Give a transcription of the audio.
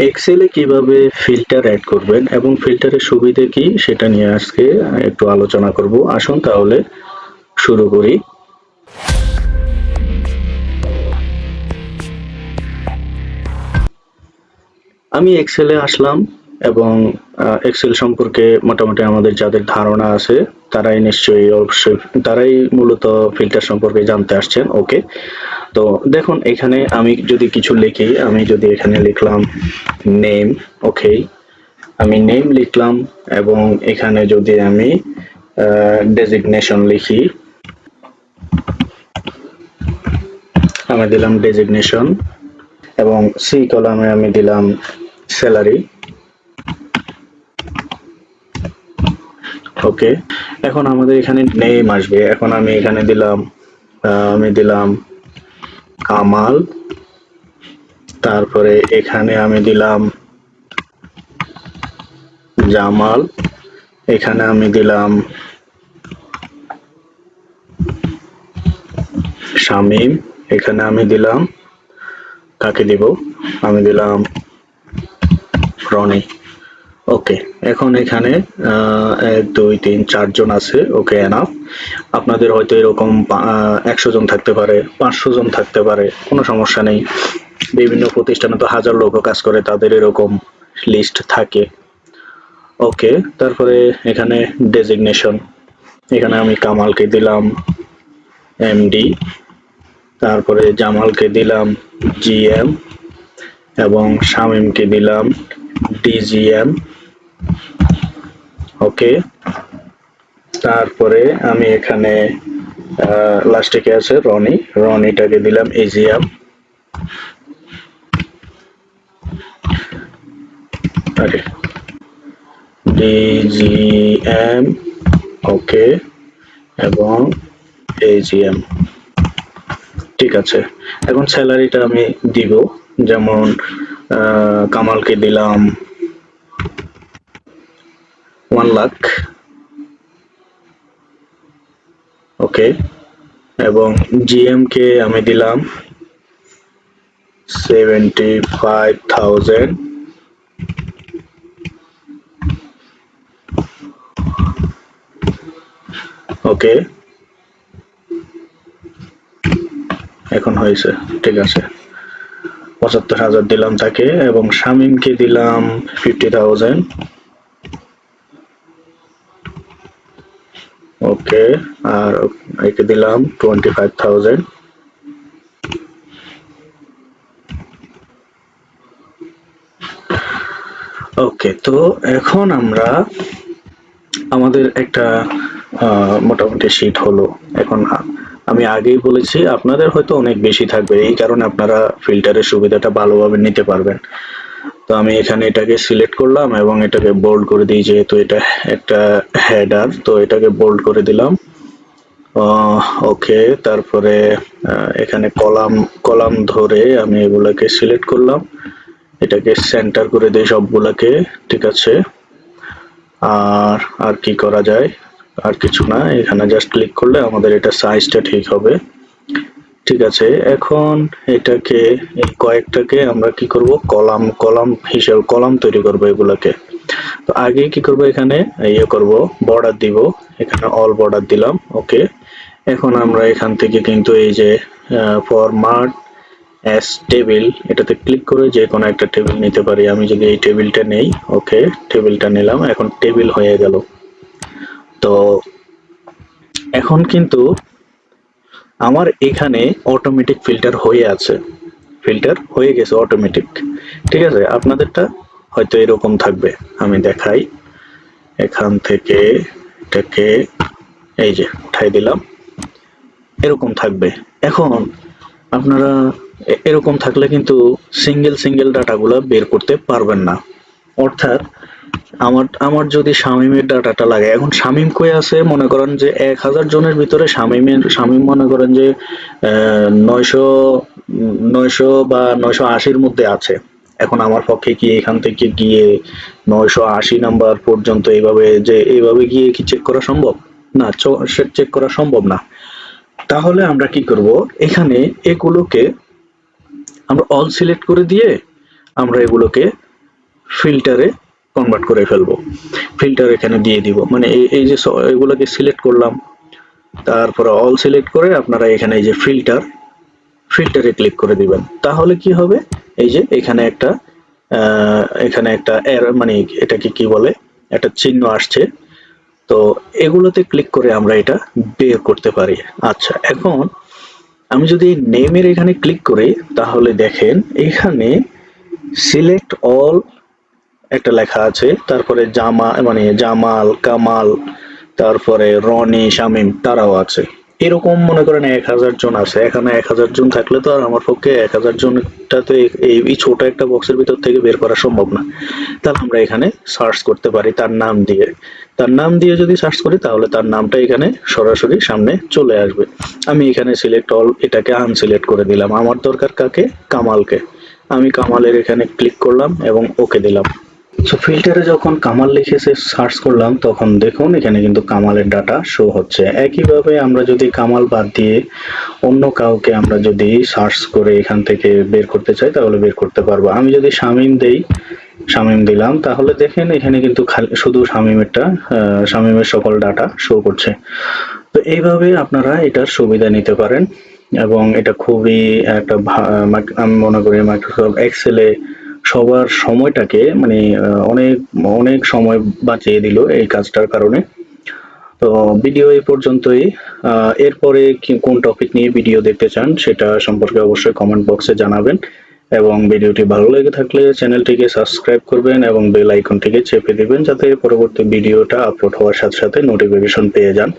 এক্সেলে কিভাবে filter add করবেন এবং ফিল্টারের সুবিধা কি সেটা নিয়ে আজকে একটু আলোচনা করব। আসুন তাহলে শুরু করি। আমি এক্সেলে আসলাম এবং এক্সেল সম্পর্কে মোটামুটি আমাদের যাদের ধারণা আছে তারাই নিশ্চয়ই অবশ্যই তারাই মূলত ফিল্টার সম্পর্কে জানতে আসছেন। ওকে, তো দেখুন এখানে আমি যদি কিছু লিখি, আমি যদি এখানে লিখলাম নেম। ওকে, আমি নেম লিখলাম এবং এখানে যদি আমি ডেজিগনেশন লিখি, আমি দিলাম ডেজিগনেশন এবং সি কলামে আমি দিলাম স্যালারি। ওকে, এখন আমাদের এখানে নেম আসবে। এখন আমি এখানে দিলাম কামাল, তারপরে এখানে আমি দিলাম জামাল, এখানে আমি দিলাম শামীম, এখানে আমি দিলাম কাকে দিব, আমি দিলাম রনি। ওকে, এখন এখানে 1 2 3 4 জন আছে। ওকে, এনাফ। আপনাদের হয়তো এরকম 100 জন থাকতে পারে, 500 জন থাকতে পারে, কোনো সমস্যা নেই। বিভিন্ন প্রতিষ্ঠানে তো হাজার লোক কাজ করে, তাদের এরকম লিস্ট থাকে। ওকে, তারপরে এখানে ডেজিগনেশন, এখানে আমি কামালকে দিলাম এমডি, তারপরে জামালকে দিলাম জিএম এবং শামীমকে দিলাম ডিজিএম। ওকে, তারপরে আমি এখানে লাস্টে কে আছে রনি, রনিটাকে দিলাম এজিএম। আরে ডিজিএম। ওকে, এবং এজিএম। ঠিক আছে, এখন স্যালারিটা আমি দিব, যেমন কামালকে দিলাম 1 লাখ। ওকে, এবং জিএম কে আমি দিলাম 75,000। ওকে, এখন হয়েছে। ঠিক আছে, 75,000 দিলাম তাকে এবং শামীমকে দিলাম 50,000। ওকে, আর একে দিলাম 25,000। ওকে, তো এখন আমরা আমাদের একটা মোটামুটি শীট হলো। এখন আমি আগেই বলেছি আপনাদের হয়তো অনেক বেশি থাকবে, এই কারণে আপনারা ফিল্টারের সুবিধাটা ভালোভাবে নিতে পারবেন। তো আমি এখানে এটাকে সিলেক্ট করলাম এবং এটাকে বোল্ড করে দিই, যেহেতু এটা একটা হেডার, তো এটাকে বোল্ড করে দিলাম। ওকে, তারপরে এখানে কলাম কলাম ধরে আমি এগুলাকে সিলেক্ট করলাম, এটাকে সেন্টার করে দিই সবগুলাকে। ঠিক আছে, আর আর কি করা যায়, আর কিছু না, এখানে জাস্ট ক্লিক করলে আমাদের এটা সাইজটা ঠিক হবে। ঠিক আছে, এখন এটাকে এই কয়েকটাকে আমরা কি করব, কলাম কলাম হিসেবে কলাম তৈরি করব এগুলাকে। তো আগে কি করব, এখানে ইয়ে করব, বর্ডার দিব, এখানে অল বর্ডার দিলাম। ওকে, এখন আমরা এখান থেকে কিন্তু এই যে ফরম্যাট অ্যাজ টেবিল, এটাতে ক্লিক করে যে কোনো একটা টেবিল নিতে পারি। আমি যদি এই টেবিলটা নেই, ওকে, টেবিলটা নিলাম, এখন টেবিল হয়ে গেল। তো এখন কিন্তু আমার এখানে অটোমেটিক ফিল্টার হয়ে আছে, ফিল্টার হয়ে গেছে অটোমেটিক। ঠিক আছে, আপনাদেরটা হয়তো এরকম থাকবে, আমি দেখাই। এখান থেকে এটাকে এই যে উঠাই দিলাম, এরকম থাকবে। এখন আপনারা এরকম থাকলে কিন্তু সিঙ্গেল সিঙ্গেল ডাটাগুলো বের করতে পারবেন না। অর্থাৎ আমার আমার যদি শামীমের ডাটাটা লাগে, এখন শামীম কই আছে, মনে করেন যে 1000 জনের ভিতরে শামীম মনে করেন যে 900 বা 980-র মধ্যে আছে। এখন আমার পক্ষে কি এখান থেকে গিয়ে 980 নাম্বার পর্যন্ত এইভাবে গিয়ে কি চেক করা সম্ভব? না, চেক করা সম্ভব না। তাহলে আমরা কি করব, এখানে এগুলোকে আমরা অল সিলেক্ট করে দিয়ে আমরা এগুলোকে ফিল্টারে কনভার্ট করে ফেলবো। ফিল্টার এখানে দিয়ে দিব, মানে এই যে এগুলোকে সিলেক্ট করলাম, তারপরে অল সিলেক্ট করে আপনারা এখানে এই যে ফিল্টারে ক্লিক করে দিবেন। তাহলে কি হবে, এই যে এখানে একটা মানে এটাকে কি বলে, একটা চিহ্ন আসছে। তো এগুলোতে ক্লিক করে আমরা এটা বের করতে পারি। আচ্ছা, এখন আমি যদি নেমের এখানে ক্লিক করি, তাহলে দেখেন এখানে সিলেক্ট অল একটা লেখা আছে, তারপরে মানে জামাল, কামাল, তারপরে রনি, শামিম তারাও আছে। এরকম মনে করেন 1000 জন আছে। এখানে 1000 জন থাকলে তো আর আমার পক্ষে 1000 জনটা তো এই ছোট একটা বক্সের ভিতর থেকে বের করা সম্ভব না। তাহলে আমরা এখানে সার্চ করতে পারি তার নাম দিয়ে। তার নাম দিয়ে যদি সার্চ করি, তাহলে তার নামটা এখানে সরাসরি সামনে চলে আসবে। আমি এখানে সিলেক্ট অল এটাকে আনসিলেক্ট করে দিলাম। আমার দরকার কাকে? কামালকে। আমি কামালের এখানে ক্লিক করলাম এবং ওকে দিলাম। সো ফিল্টারে যখন কামাল লিখে সার্চ করলাম, তখন দেখুন এখানে কিন্তু কামালের ডাটা শো হচ্ছে। একইভাবে আমরা যদি কামাল বাদ দিয়ে অন্য কাউকে আমরা যদি সার্চ করে এখান থেকে বের করতে চাই, তাহলে বের করতে পারবো। আমি যদি শামিম দেই, শামিম দিলাম, তাহলে দেখেন এখানে কিন্তু শুধু শামিমের সকল ডাটা শো করছে। তো এইভাবে আপনারা এটার সুবিধা নিতে পারেন, এবং এটা খুবই একটা আমি মনে করি মাইক্রোসফট এক্সেলে সবার সময়টাকে মানে অনেক অনেক সময় বাঁচিয়ে দিল এই কাজটার কারণে। তো ভিডিও এই পর্যন্তই। এরপরে কোন টপিক নিয়ে ভিডিও দেখতে চান সেটা সম্পর্কে অবশ্যই কমেন্ট বক্সে জানাবেন, এবং ভিডিওটি ভালো লেগে থাকলে চ্যানেলটিকে সাবস্ক্রাইব করবেন এবং বেল আইকনটিকে চেপে দিবেন, যাতে পরবর্তী ভিডিওটা আপলোড হওয়ার সাথে সাথে নোটিফিকেশন পেয়ে যান।